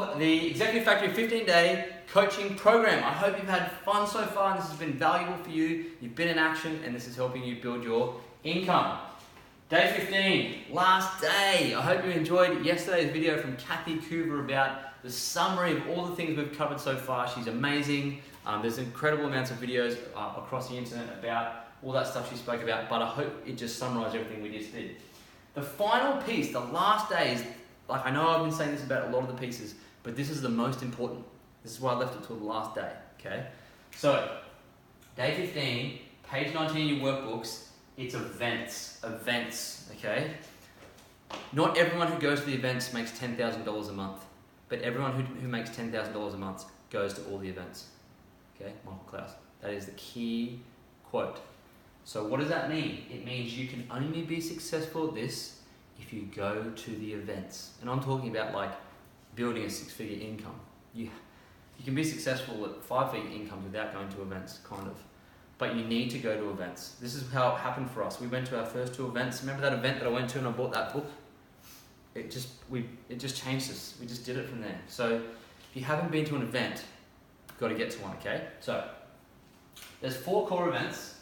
of the Executive Factory 15-day coaching program. I hope you've had fun so far and this has been valuable for you. You've been in action and this is helping you build your income. Day 15, last day. I hope you enjoyed yesterday's video from Kathy Coover about the summary of all the things we've covered so far. She's amazing. There's incredible amounts of videos across the internet about all that stuff she spoke about, but I hope it just summarized everything we just did. The final piece, the last day is, like, I know I've been saying this about a lot of the pieces, but this is the most important. This is why I left it till the last day, okay? So, day 15, page 19 in your workbooks, it's events, okay? Not everyone who goes to the events makes $10,000 a month, but everyone who makes $10,000 a month goes to all the events, okay? Michael Klaus. That is the key quote. So what does that mean? It means you can only be successful at this if you go to the events. And I'm talking about like building a 6-figure income. You can be successful at 5-figure incomes without going to events, kind of. But you need to go to events. This is how it happened for us. We went to our first 2 events. Remember that event that I went to and I bought that book? It just changed us. We just did it from there. So if you haven't been to an event, you've got to get to one, okay? So there's 4 core events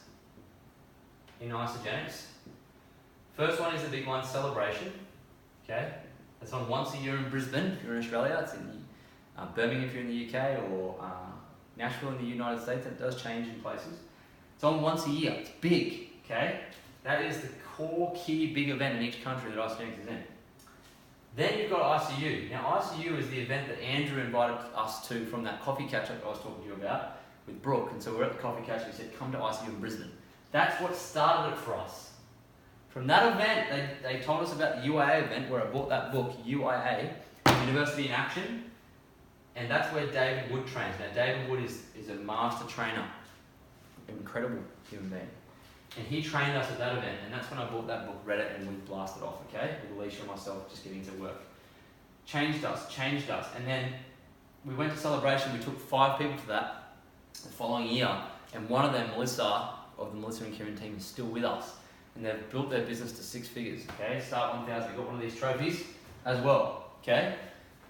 in Isagenix. First one is the big one, Celebration. Okay, it's on once a year in Brisbane if you're in Australia. It's in Birmingham if you're in the UK, or Nashville in the United States. It does change in places. It's on once a year. It's big. Okay, that is the core key big event in each country that Isagenix is in. Then you've got ICU. Now ICU is the event that Andrew invited us to from that coffee catch-up I was talking to you about with Brooke. And so we're at the coffee catch-up. He said, "Come to ICU in Brisbane." That's what started it for us. From that event, they told us about the UIA event where I bought that book, UIA, University in Action, and that's where David Wood trains. Now, David Wood is a master trainer, an incredible human being, and he trained us at that event, and that's when I bought that book, read it, and we blasted off, okay? With Alicia and myself just getting to work. Changed us, and then we went to Celebration. We took 5 people to that the following year, and one of them, Melissa, of the Melissa and Kieran team, is still with us. And they've built their business to 6 figures, okay? Start 1000, got one of these trophies as well, okay?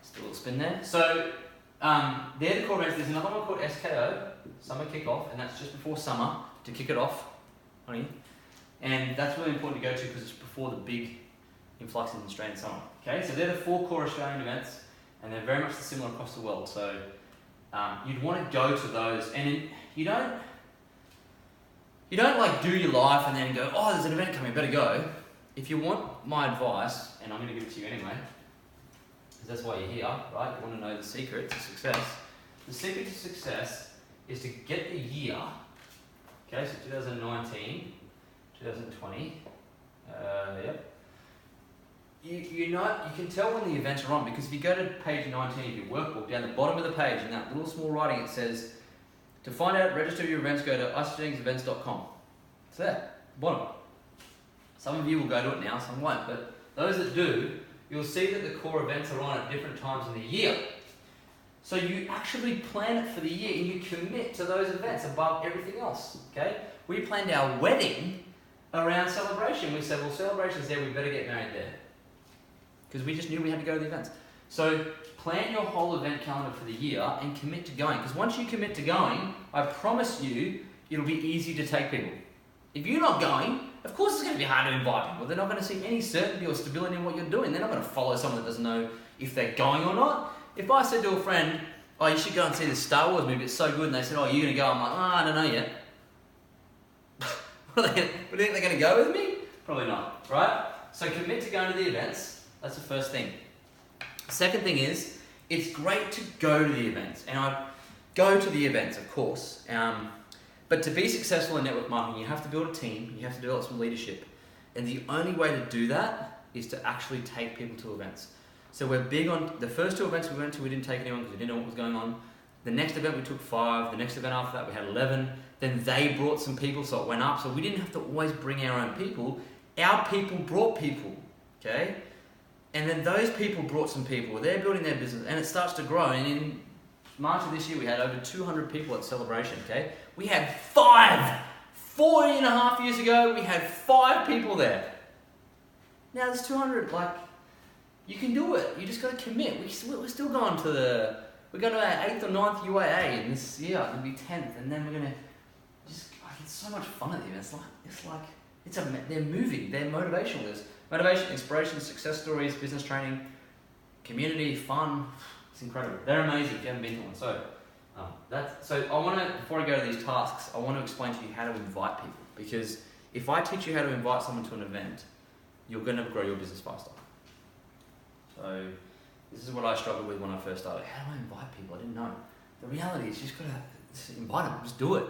Still a little spin there. So, they're the core events. There's another one called SKO, Summer Kickoff, and that's just before summer to kick it off, honey. And that's really important to go to because it's before the big influx in Australian summer, okay? So they're the 4 core Australian events, and they're very much similar across the world. So, you'd want to go to those, and you don't like do your life and then go, oh, there's an event coming, better go. If you want my advice, and I'm going to give it to you anyway, because that's why you're here, right? You want to know the secret to success. The secret to success is to get the year, okay, so 2019, 2020, yep. You can tell when the events are on, because if you go to page 19 of your workbook, down the bottom of the page, in that little small writing, it says, to find out, register your events, go to isagenixevents.com. It's there, bottom. Some of you will go to it now, some won't, but those that do, you'll see that the core events are on at different times in the year. So you actually plan it for the year and you commit to those events above everything else, okay? We planned our wedding around Celebration. We said, well, Celebration's there, we better get married there. Because we just knew we had to go to the events. So plan your whole event calendar for the year and commit to going. Because once you commit to going, I promise you, it'll be easy to take people. If you're not going, of course it's going to be hard to invite people. They're not going to see any certainty or stability in what you're doing. They're not going to follow someone that doesn't know if they're going or not. If I said to a friend, oh, you should go and see the Star Wars movie, it's so good, and they said, oh, you're going to go? I'm like, oh, I don't know yet. Do you think they're going to go with me? Probably not, right? So commit to going to the events. That's the first thing. Second thing is, it's great to go to the events, and I go to the events, of course, but to be successful in network marketing, you have to build a team, you have to develop some leadership, and the only way to do that is to actually take people to events. So we're big on, the first 2 events we went to, we didn't take anyone because we didn't know what was going on. The next event we took 5, the next event after that we had 11, then they brought some people, so it went up, so we didn't have to always bring our own people, our people brought people, okay? And then those people brought some people, they're building their business, and it starts to grow. And in March of this year, we had over 200 people at Celebration, okay? We had 5! 4.5 years ago, we had 5 people there. Now there's 200, like, You can do it. You just got to commit. We're still going to we're going to our 8th or 9th UAA in this year. It'll be 10th, and then we're going to just, it's so much fun at the event. They're moving. They're motivational. There's motivation, inspiration, success stories, business training, community, fun. It's incredible. They're amazing if you haven't been to one. So I want to, before I go to these tasks, I want to explain to you how to invite people. Because if I teach you how to invite someone to an event, you're going to grow your business faster. So this is what I struggled with when I first started. How do I invite people? I didn't know. The reality is you just got to invite them. Just do it.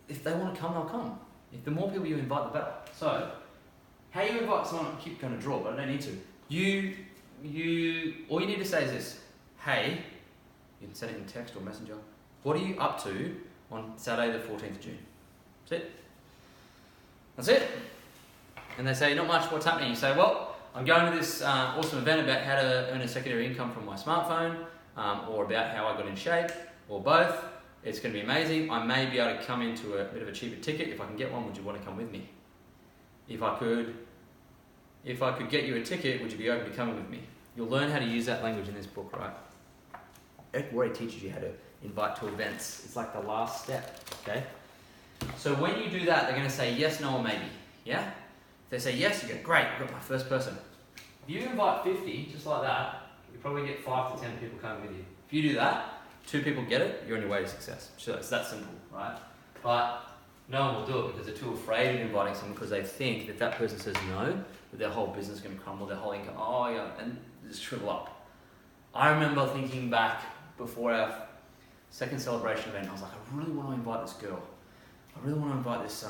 If they want to come, they'll come. If the more people you invite, the better. So how you invite someone, I keep going to draw, but I don't need to. All you need to say is this. Hey, you can send it in text or messenger. What are you up to on Saturday the 14th of June? That's it. That's it. And they say, not much, what's happening? You say, well, I'm going to this awesome event about how to earn a secondary income from my smartphone, or about how I got in shape, or both. It's going to be amazing. I may be able to come into a bit of a cheaper ticket. If I can get one, would you want to come with me? If I could get you a ticket, would you be open to coming with me? You'll learn how to use that language in this book, right? It already teaches you how to invite to events. It's like the last step, okay? So when you do that, they're going to say yes, no, or maybe, yeah? If they say yes, you go, great, I've got my first person. If you invite 50, just like that, you probably get 5 to 10 people coming with you. If you do that, 2 people get it, you're on your way to success. So it's that simple, right? But no one will do it because they're too afraid of inviting someone because they think that that person says no, that their whole business is going to crumble, their whole income, oh yeah, and just shrivel up. I remember thinking back before our second celebration event, I was like, I really want to invite this girl. I really want to invite this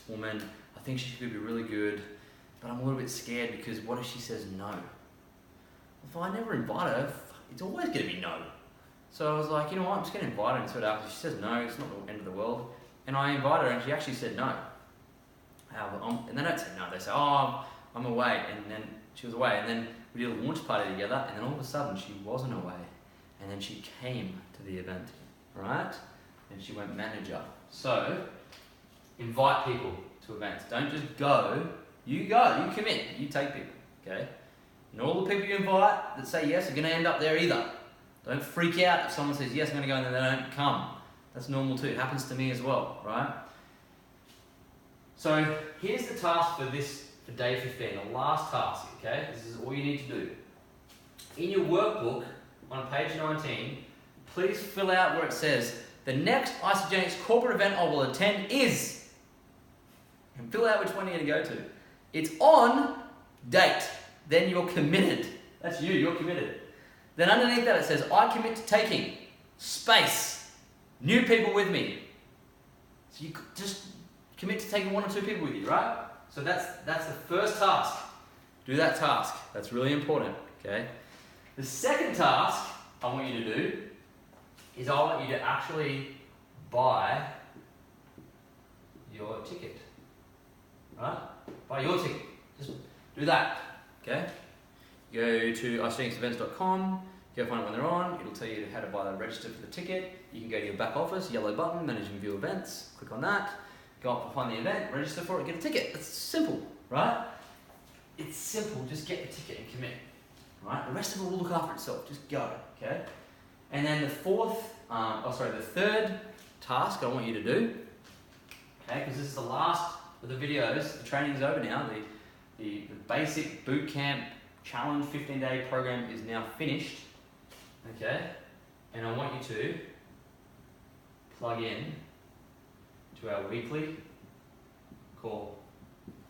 woman. I think she could be really good, but I'm a little bit scared because what if she says no? If I never invite her, it's always going to be no. So I was like, you know what, I'm just going to invite her and see what happens. If she says no, it's not the end of the world. And I invited her and she actually said no. And they don't say no, they say, oh, I'm away. And then she was away. And then we did a launch party together, and then all of a sudden she wasn't away. And then she came to the event, right? And she went manager. So, invite people to events. Don't just go. You commit, you take people, okay? And all the people you invite that say yes are going to end up there either. Don't freak out if someone says yes, I'm going to go, and then they don't come. That's normal too. It happens to me as well, right? So, here's the task for day 15, the last task, okay? This is all you need to do. In your workbook, on page 19, please fill out where it says, the next Isagenix corporate event I will attend is, and fill out which one you're going to go to. It's on date. Then you're committed. That's you're committed. Then underneath that it says, I commit to taking space, new people with me. So you just commit to taking 1 or 2 people with you, right? So that's the first task. Do that task. That's really important, okay? The second task I want you to do is I want you to actually buy your ticket, right? Buy your ticket. Just do that, okay? Go to isagenixevents.com, go find it when they're on. It'll tell you how to buy the register for the ticket. You can go to your back office, yellow button, manage and view events. Click on that. Go up and find the event, register for it, get a ticket. It's simple, right? It's simple. Just get the ticket and commit. Right? The rest of it will look after itself. Just go, okay? And then the third task I want you to do, okay, because this is the last of the videos. The training is over now. The basic boot camp challenge 15-day program is now finished, okay? And I want you to plug in to our weekly call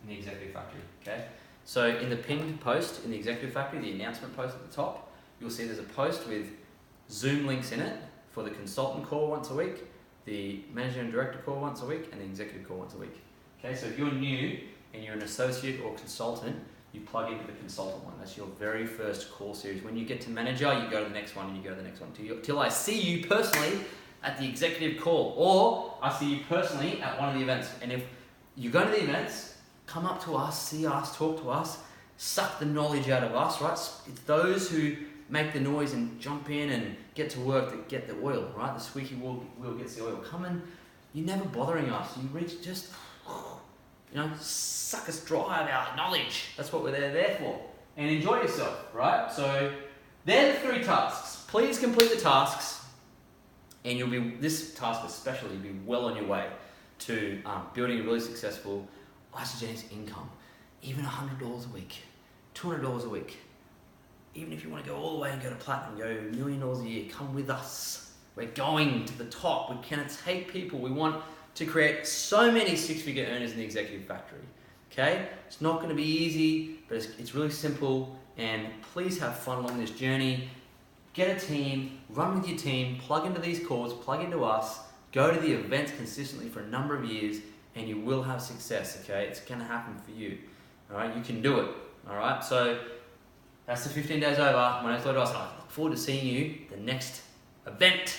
in the Executive Factory, okay? So in the pinned post in the Executive Factory, the announcement post at the top, you'll see there's a post with Zoom links in it for the consultant call once a week, the manager and director call once a week, and the executive call once a week. Okay, so if you're new and you're an associate or consultant, you plug into the consultant one. That's your very first call series. When you get to manager, you go to the next one and you go to the next one till I see you personally at the executive call, or I see you personally at one of the events. And if you go to the events, come up to us, see us, talk to us, suck the knowledge out of us, right? It's those who make the noise and jump in and get to work that get the oil, right? The squeaky wheel gets the oil. Come and you're never bothering us. You reach just, suck us dry of our knowledge. That's what we're there for. and enjoy yourself, right? So they're the 3 tasks. Please complete the tasks, and this task especially, you'll be well on your way to building a really successful Isagenix income. Even $100 a week, $200 a week. Even if you want to go all the way and go to platinum, go $1 million a year, come with us. We're going to the top. We're going to take people. We want to create so many 6-figure earners in the Executive Factory. Okay? It's not going to be easy, but it's really simple. And please have fun along this journey. Get a team, run with your team, plug into these calls, plug into us, go to the events consistently for a number of years, and you will have success, okay? It's going to happen for you, all right? You can do it, all right? So that's the 15 days over. My name's Lloyd Ross, and I look forward to seeing you the next event.